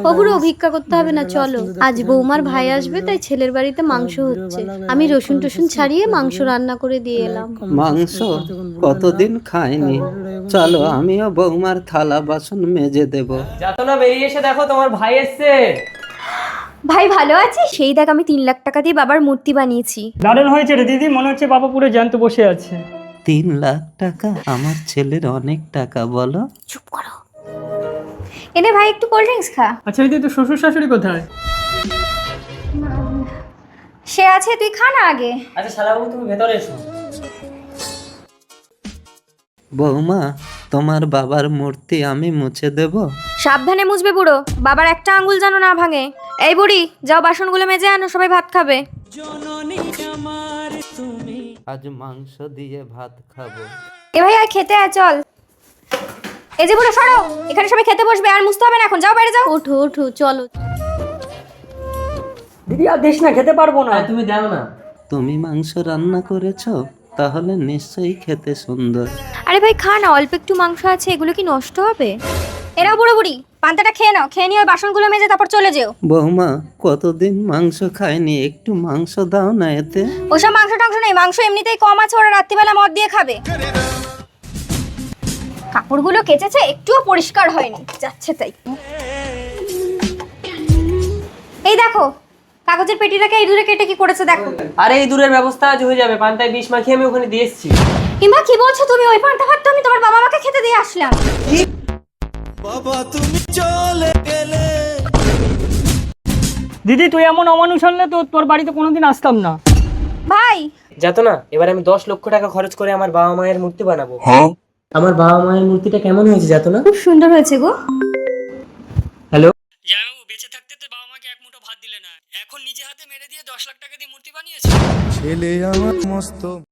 ওগুলো ভিক্ষা করতে হবে না, চলো। আজ বৌমার ভাই আসবে, তাই ছেলের বাড়িতে মাংস হচ্ছে। আমি রসুন টসুন ছাড়িয়ে মাংস রান্না করে দিয়ে এলাম। মাংস কতদিন খাইনি, চলো আমিও বৌমার থালা বাসন মেজে দেব। যাতো না, বেরিয়ে এসে দেখো তোমার ভাই এসছে। ভাই ভালো আছিস? সেই দেখ, আমি 3 লাখ টাকা দিয়ে বাবার মূর্তি বানিয়েছি। দারুণ হয়েছে রে দিদি, মনে হচ্ছে বাবা পুরো জ্যান্ত বসে আছে। 3 লাখ টাকা আমার ছেলের অনেক টাকা, বলো। চুপ করো। এনে ভাই একটু কোল্ড ড্রিঙ্কস খা। আচ্ছা দিদি, তো শ্বশুর শাশুড়ি কোথায়? সে আছে, তুই খা না আগে। আচ্ছা শালাবাবু, তুমি ভেতরে এসো। বৌমা, তোমার বাবার মূর্তি আমি মুছে দেব? সাবধানে মুছবে বুড়ো, বাবার একটা আঙ্গুল যেন না ভাঙে। এই বুড়ি, যাও বাসনগুলো মেজে আনো, সবাই ভাত খাবে। আজ মাংস দিয়ে ভাত খাবো। এ ভাই আর খেতে আয়, চল। এই যে বুড়ো, সরো, এখানে সবাই খেতে বসবে, আর মুছতে হবে না এখন, যাও বাইরে যাও। ওঠো ওঠো, চলো। দিদি আর দিস না, খেতে পারবো না। তুমি দাও না। তুমি মাংস রান্না করেছো, তাহলে নিশ্চয়ই খেতে সুন্দর। আরে ভাই খা না, অল্প একটু মাংস আছে, এগুলো কি নষ্ট হবে? এরাও বুড়ো বুড়ি, পান্তাটা খেয়ে নাও, খেয়ে নিয়ে ওই বাসনগুলো মেজে তারপর চলে যেও। বৌমা, কতদিন মাংস খাইনি, একটু মাংস দাও না এতে। ওসব মাংস টাংস নেই, মাংস এমনিতেই কম আছে, ওরা রাত্রিবেলা মদ দিয়ে খাবে। কাপড়গুলো কেচেছে, একটুও পরিষ্কার হয়নি, যাচ্ছে তাই। এই দেখো, কাগজের পেটিটাকে এই দূরে কেটে কি করেছে দেখো। আরে এই দূরের ব্যবস্থা আজ হয়ে যাবে, পান্তায় বিষ মাখিয়ে আমি ওখানে দিয়ে এসেছি। ইমা কি বলছো তুমি? ওই পান্তা ভাত তো আমি তোমার বাবা মাকে খেতে দিয়ে আসলাম। দিদি তুই এমন অমানুষ হলে তো তোর বাড়িতে কোনোদিন আসতাম না। ভাই যাতো না, এবার আমি 10 লক্ষ টাকা খরচ করে আমার বাবা মায়ের মূর্তি বানাবো। আমার বাবা মায়ের মূর্তিটা কেমন হয়েছে যাতো না? খুব সুন্দর হয়েছে গো। হ্যালো, জামাইবাবু বেঁচে থাকতে তো বাবা মাকে এক মুঠো ভাত দিলে না, এখন নিজে হাতে মেরে দিয়ে 10 লাখ টাকা দিয়ে মূর্তি বানিয়েছে। ছেলে আমার মস্ত